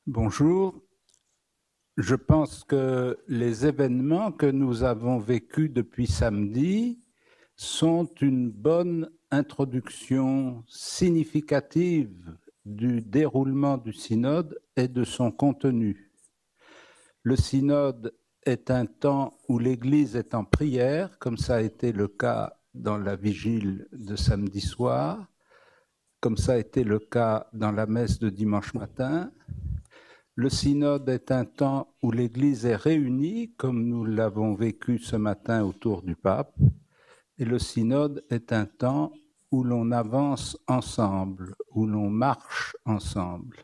Bonjour. Je pense que les événements que nous avons vécus depuis samedi sont une bonne introduction significative du déroulement du synode et de son contenu. Le synode est un temps où l'Église est en prière, comme ça a été le cas dans la vigile de samedi soir, comme ça a été le cas dans la messe de dimanche matin. Le synode est un temps où l'Église est réunie, comme nous l'avons vécu ce matin autour du pape, et le synode est un temps où l'on avance ensemble, où l'on marche ensemble.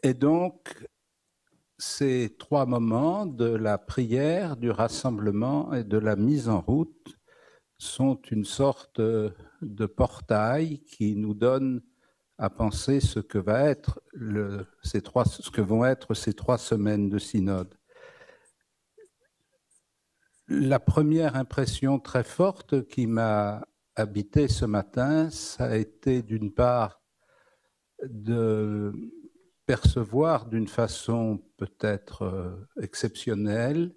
Et donc, ces trois moments de la prière, du rassemblement et de la mise en route sont une sorte de portail qui nous donne à penser ce que vont être ces 3 semaines de synode. La première impression très forte qui m'a habité ce matin, ça a été d'une part de percevoir d'une façon peut-être exceptionnelle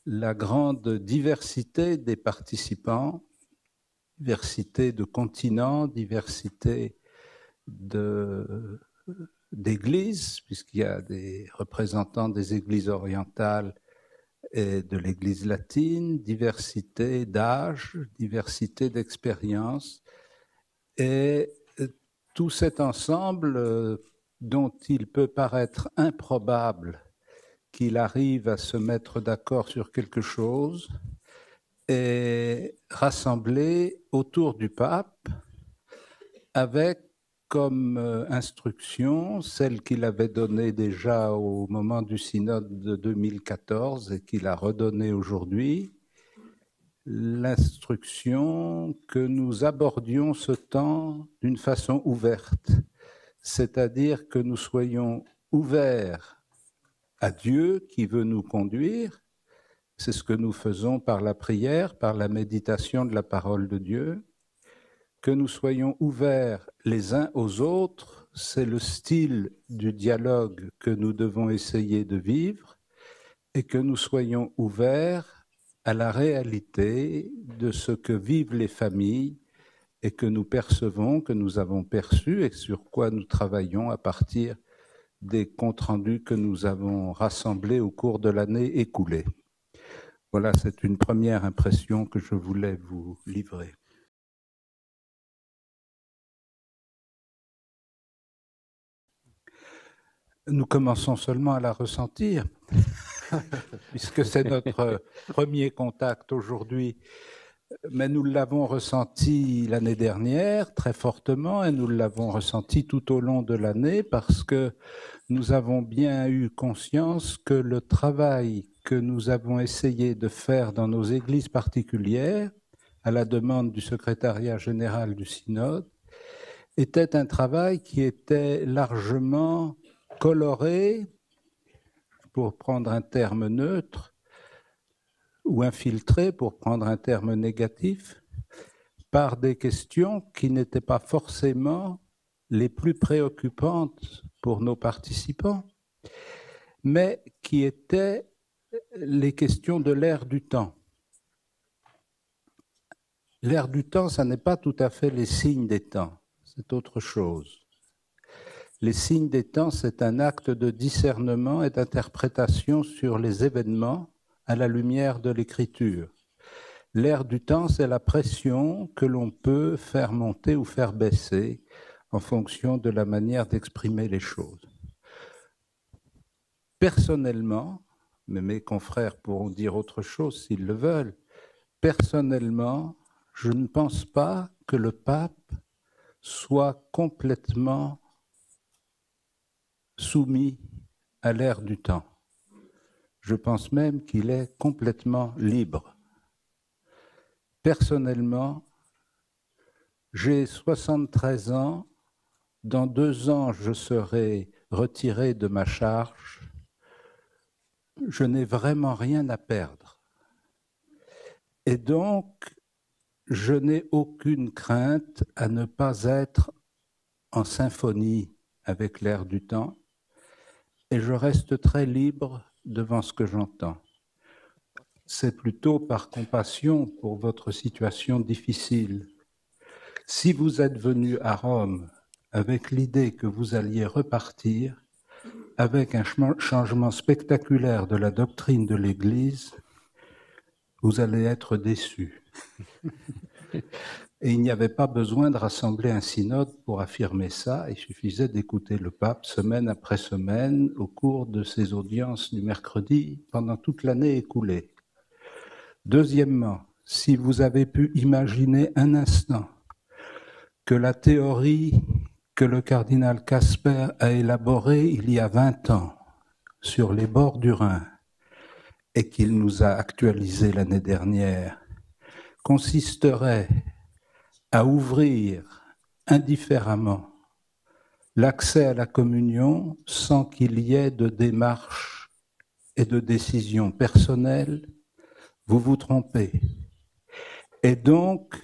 la grande diversité des participants, diversité de continents, diversité d'églises, puisqu'il y a des représentants des églises orientales et de l'église latine, diversité d'âge, diversité d'expérience, et tout cet ensemble dont il peut paraître improbable qu'il arrive à se mettre d'accord sur quelque chose, est rassemblé autour du pape avec comme instruction, celle qu'il avait donnée déjà au moment du synode de 2014 et qu'il a redonnée aujourd'hui, l'instruction que nous abordions ce temps d'une façon ouverte, c'est-à-dire que nous soyons ouverts à Dieu qui veut nous conduire. C'est ce que nous faisons par la prière, par la méditation de la parole de Dieu. Que nous soyons ouverts les uns aux autres, c'est le style du dialogue que nous devons essayer de vivre, et que nous soyons ouverts à la réalité de ce que vivent les familles et que nous percevons, que nous avons perçu et sur quoi nous travaillons à partir des comptes rendus que nous avons rassemblés au cours de l'année écoulée. Voilà, c'est une première impression que je voulais vous livrer. Nous commençons seulement à la ressentir, puisque c'est notre premier contact aujourd'hui. Mais nous l'avons ressenti l'année dernière très fortement et nous l'avons ressenti tout au long de l'année parce que nous avons bien eu conscience que le travail que nous avons essayé de faire dans nos églises particulières, à la demande du secrétariat général du synode, était un travail qui était largement coloré, pour prendre un terme neutre, ou infiltré, pour prendre un terme négatif, par des questions qui n'étaient pas forcément les plus préoccupantes pour nos participants, mais qui étaient les questions de l'ère du temps. L'ère du temps, ça n'est pas tout à fait les signes des temps, c'est autre chose. Les signes des temps, c'est un acte de discernement et d'interprétation sur les événements à la lumière de l'écriture. L'ère du temps, c'est la pression que l'on peut faire monter ou faire baisser en fonction de la manière d'exprimer les choses. Personnellement, mais mes confrères pourront dire autre chose s'ils le veulent, personnellement, je ne pense pas que le pape soit complètement soumis à l'ère du temps. Je pense même qu'il est complètement libre. Personnellement, j'ai 73 ans, dans 2 ans je serai retiré de ma charge, je n'ai vraiment rien à perdre. Et donc, je n'ai aucune crainte à ne pas être en symphonie avec l'ère du temps. et je reste très libre devant ce que j'entends. C'est plutôt par compassion pour votre situation difficile. Si vous êtes venu à Rome avec l'idée que vous alliez repartir avec un changement spectaculaire de la doctrine de l'Église, vous allez être déçu. Et il n'y avait pas besoin de rassembler un synode pour affirmer ça, il suffisait d'écouter le pape semaine après semaine au cours de ses audiences du mercredi pendant toute l'année écoulée. Deuxièmement, si vous avez pu imaginer un instant que la théorie que le cardinal Casper a élaborée il y a 20 ans sur les bords du Rhin et qu'il nous a actualisée l'année dernière consisterait à ouvrir indifféremment l'accès à la communion sans qu'il y ait de démarche et de décision personnelle, vous vous trompez. Et donc,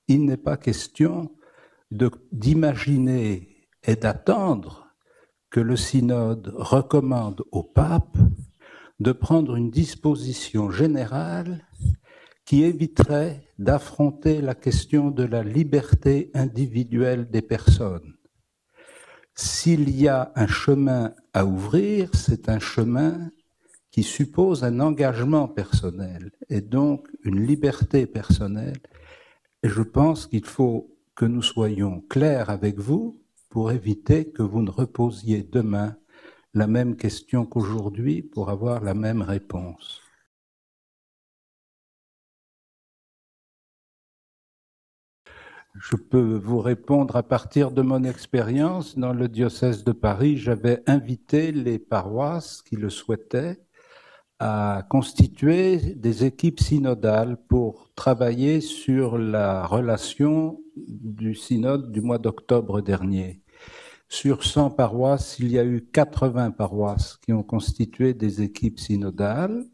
il n'est pas question d'imaginer et d'attendre que le synode recommande au pape de prendre une disposition générale qui éviterait d'affronter la question de la liberté individuelle des personnes. S'il y a un chemin à ouvrir, c'est un chemin qui suppose un engagement personnel et donc une liberté personnelle. Et je pense qu'il faut que nous soyons clairs avec vous pour éviter que vous ne reposiez demain la même question qu'aujourd'hui pour avoir la même réponse. Je peux vous répondre à partir de mon expérience. Dans le diocèse de Paris, j'avais invité les paroisses qui le souhaitaient à constituer des équipes synodales pour travailler sur la relation du synode du mois d'octobre dernier. Sur 100 paroisses, il y a eu 80 paroisses qui ont constitué des équipes synodales,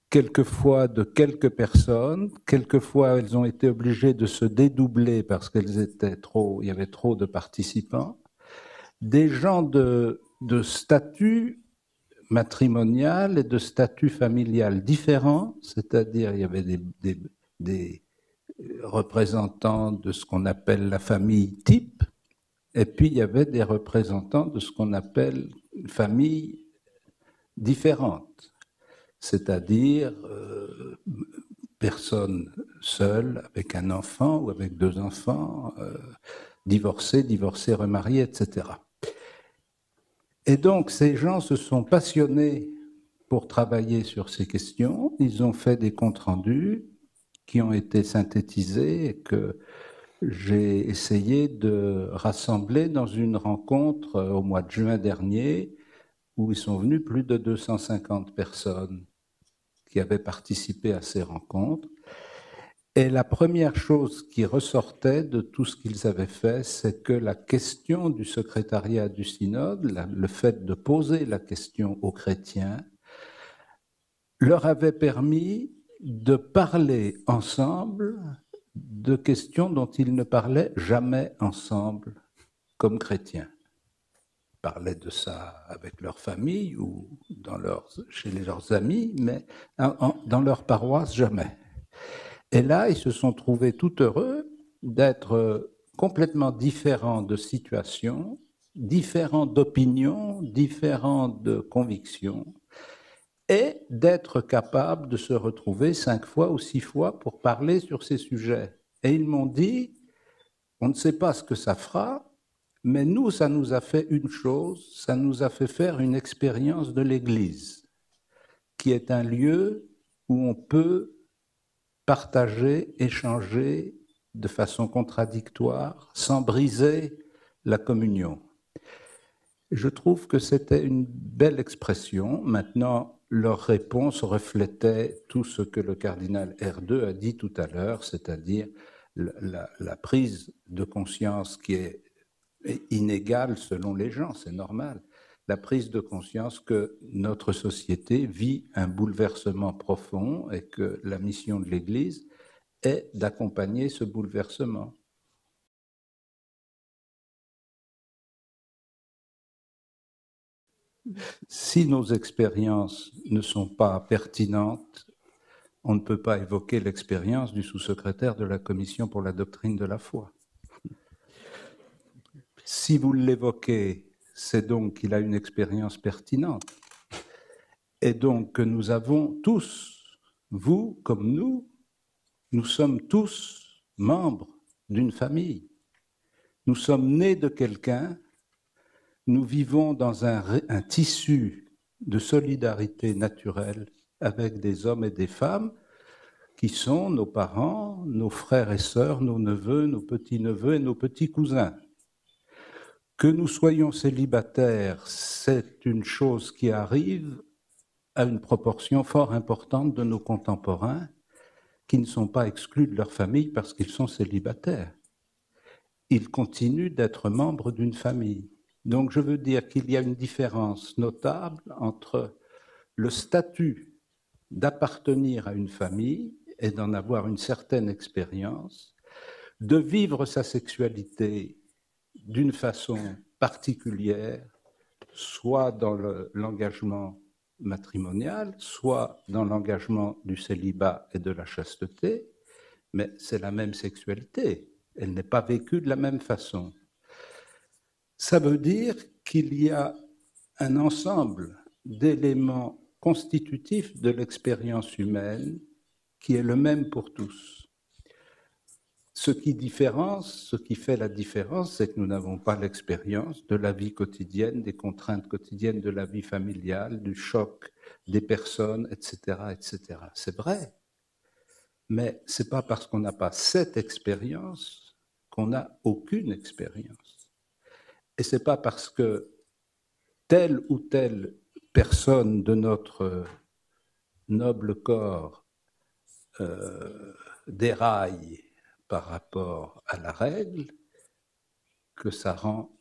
quelquefois de quelques personnes, quelquefois elles ont été obligées de se dédoubler parce qu'elles étaient trop, il y avait trop de participants, des gens de statut matrimonial et de statut familial différents, c'est-à-dire il y avait des représentants de ce qu'on appelle la famille type, et puis il y avait des représentants de ce qu'on appelle une famille différente, c'est-à-dire personne seule avec un enfant ou avec 2 enfants, divorcés, remariés, etc. Et donc ces gens se sont passionnés pour travailler sur ces questions. Ils ont fait des comptes rendus qui ont été synthétisés et que j'ai essayé de rassembler dans une rencontre au mois de juin dernier où ils sont venus plus de 250 personnes qui avaient participé à ces rencontres. Et la première chose qui ressortait de tout ce qu'ils avaient fait, c'est que la question du secrétariat du synode, le fait de poser la question aux chrétiens, leur avait permis de parler ensemble de questions dont ils ne parlaient jamais ensemble comme chrétiens. Ils parlaient de ça avec leur famille ou chez leurs amis, mais dans leur paroisse, jamais. Et là, ils se sont trouvés tout heureux d'être complètement différents de situations, différents d'opinions, différents de convictions, et d'être capables de se retrouver 5 fois ou 6 fois pour parler sur ces sujets. Et ils m'ont dit, on ne sait pas ce que ça fera, mais nous, ça nous a fait une chose, ça nous a fait faire une expérience de l'Église, qui est un lieu où on peut partager, échanger de façon contradictoire, sans briser la communion. Je trouve que c'était une belle expression. Maintenant, leur réponse reflétait tout ce que le cardinal R2 a dit tout à l'heure, c'est-à-dire la prise de conscience qui est inégale selon les gens, c'est normal. La prise de conscience que notre société vit un bouleversement profond et que la mission de l'Église est d'accompagner ce bouleversement. Si nos expériences ne sont pas pertinentes, on ne peut pas évoquer l'expérience du sous-secrétaire de la Commission pour la doctrine de la foi. Si vous l'évoquez, c'est donc qu'il a une expérience pertinente. Et donc que nous avons tous, vous comme nous sommes tous membres d'une famille. Nous sommes nés de quelqu'un, nous vivons dans un tissu de solidarité naturelle avec des hommes et des femmes qui sont nos parents, nos frères et sœurs, nos neveux, nos petits-neveux et nos petits-cousins. Que nous soyons célibataires, c'est une chose qui arrive à une proportion fort importante de nos contemporains qui ne sont pas exclus de leur famille parce qu'ils sont célibataires. Ils continuent d'être membres d'une famille. Donc je veux dire qu'il y a une différence notable entre le statut d'appartenir à une famille et d'en avoir une certaine expérience, de vivre sa sexualité d'une façon particulière, soit dans l'engagement matrimonial, soit dans l'engagement du célibat et de la chasteté, mais c'est la même sexualité, elle n'est pas vécue de la même façon. Ça veut dire qu'il y a un ensemble d'éléments constitutifs de l'expérience humaine qui est le même pour tous. Ce qui fait la différence, c'est que nous n'avons pas l'expérience de la vie quotidienne, des contraintes quotidiennes de la vie familiale, du choc des personnes, etc., etc. C'est vrai, mais ce n'est pas parce qu'on n'a pas cette expérience qu'on n'a aucune expérience. Et ce n'est pas parce que telle ou telle personne de notre noble corps déraille par rapport à la règle que ça rend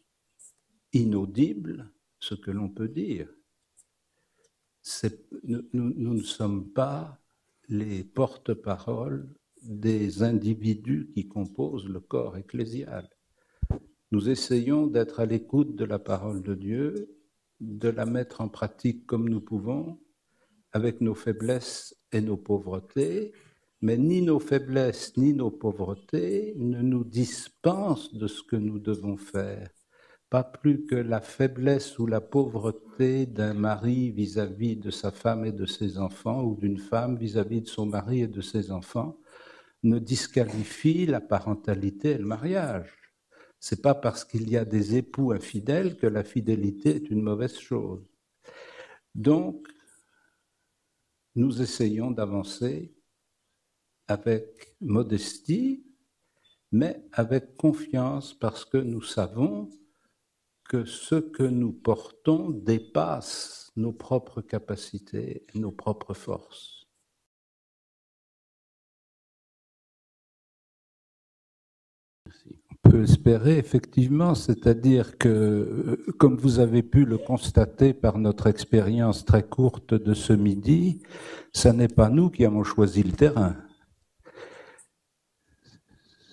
inaudible ce que l'on peut dire. Nous ne sommes pas les porte-paroles des individus qui composent le corps ecclésial. Nous essayons d'être à l'écoute de la parole de Dieu, de la mettre en pratique comme nous pouvons, avec nos faiblesses et nos pauvretés, mais ni nos faiblesses ni nos pauvretés ne nous dispensent de ce que nous devons faire. Pas plus que la faiblesse ou la pauvreté d'un mari vis-à-vis de sa femme et de ses enfants, ou d'une femme vis-à-vis de son mari et de ses enfants, ne disqualifie la parentalité et le mariage. Ce n'est pas parce qu'il y a des époux infidèles que la fidélité est une mauvaise chose. Donc, nous essayons d'avancer avec modestie, mais avec confiance, parce que nous savons que ce que nous portons dépasse nos propres capacités, nos propres forces. On peut espérer, effectivement, c'est-à-dire que, comme vous avez pu le constater par notre expérience très courte de ce midi, ce n'est pas nous qui avons choisi le terrain.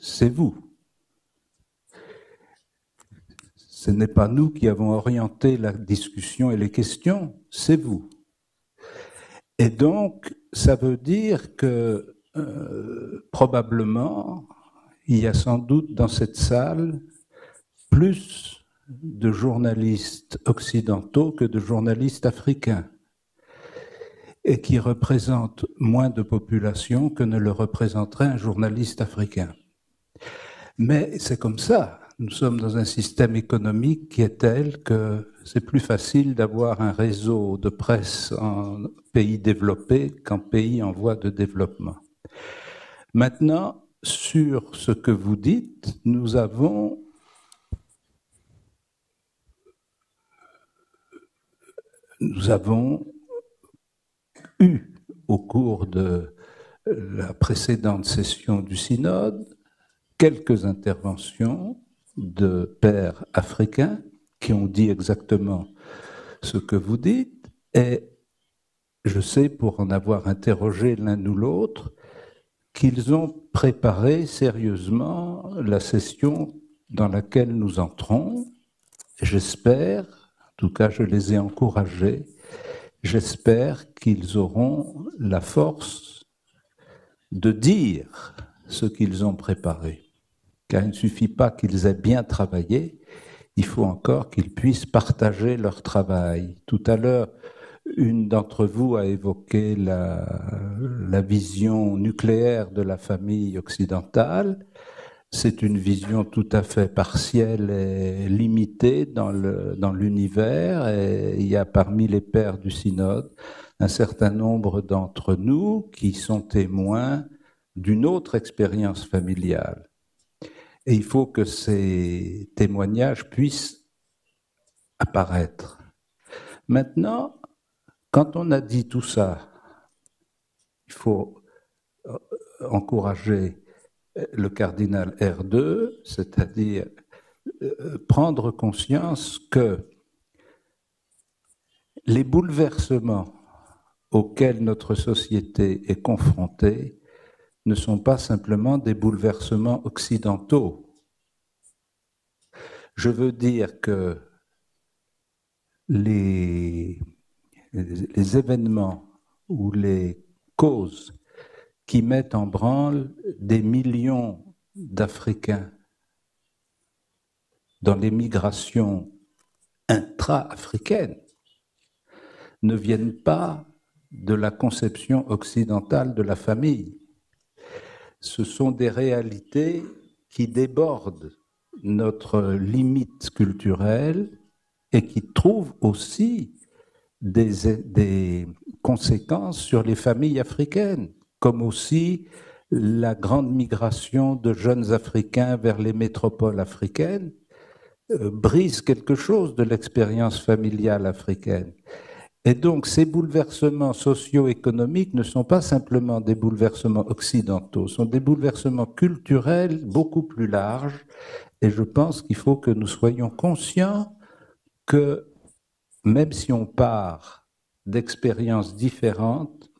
C'est vous. Ce n'est pas nous qui avons orienté la discussion et les questions, c'est vous. Et donc, ça veut dire que probablement, il y a sans doute dans cette salle plus de journalistes occidentaux que de journalistes africains, et qui représentent moins de population que ne le représenterait un journaliste africain. Mais c'est comme ça. Nous sommes dans un système économique qui est tel que c'est plus facile d'avoir un réseau de presse en pays développé qu'en pays en voie de développement. Maintenant, sur ce que vous dites, nous avons eu, au cours de la précédente session du synode, quelques interventions de pères africains qui ont dit exactement ce que vous dites, et je sais, pour en avoir interrogé l'un ou l'autre, qu'ils ont préparé sérieusement la session dans laquelle nous entrons. J'espère, en tout cas, je les ai encouragés. J'espère qu'ils auront la force de dire ce qu'ils ont préparé. Car il ne suffit pas qu'ils aient bien travaillé, il faut encore qu'ils puissent partager leur travail. Tout à l'heure, une d'entre vous a évoqué la vision nucléaire de la famille occidentale. C'est une vision tout à fait partielle et limitée dans l'univers. Et il y a parmi les pères du synode un certain nombre d'entre nous qui sont témoins d'une autre expérience familiale. Et il faut que ces témoignages puissent apparaître. Maintenant, quand on a dit tout ça, il faut encourager le cardinal R2, c'est-à-dire prendre conscience que les bouleversements auxquels notre société est confrontée ne sont pas simplement des bouleversements occidentaux. Je veux dire que les événements ou les causes qui mettent en branle des millions d'Africains dans les migrations intra-africaines ne viennent pas de la conception occidentale de la famille. Ce sont des réalités qui débordent notre limite culturelle et qui trouvent aussi des conséquences sur les familles africaines, comme aussi la grande migration de jeunes Africains vers les métropoles africaines brise quelque chose de l'expérience familiale africaine. Et donc, ces bouleversements socio-économiques ne sont pas simplement des bouleversements occidentaux, sont des bouleversements culturels beaucoup plus larges. Et je pense qu'il faut que nous soyons conscients que même si on part d'expériences différentes,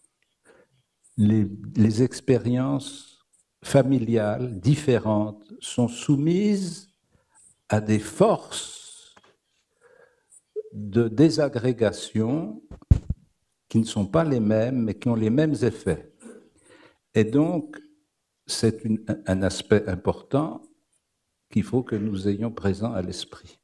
les expériences familiales différentes sont soumises à des forces de désagrégation qui ne sont pas les mêmes, mais qui ont les mêmes effets. Et donc, c'est un aspect important qu'il faut que nous ayons présent à l'esprit.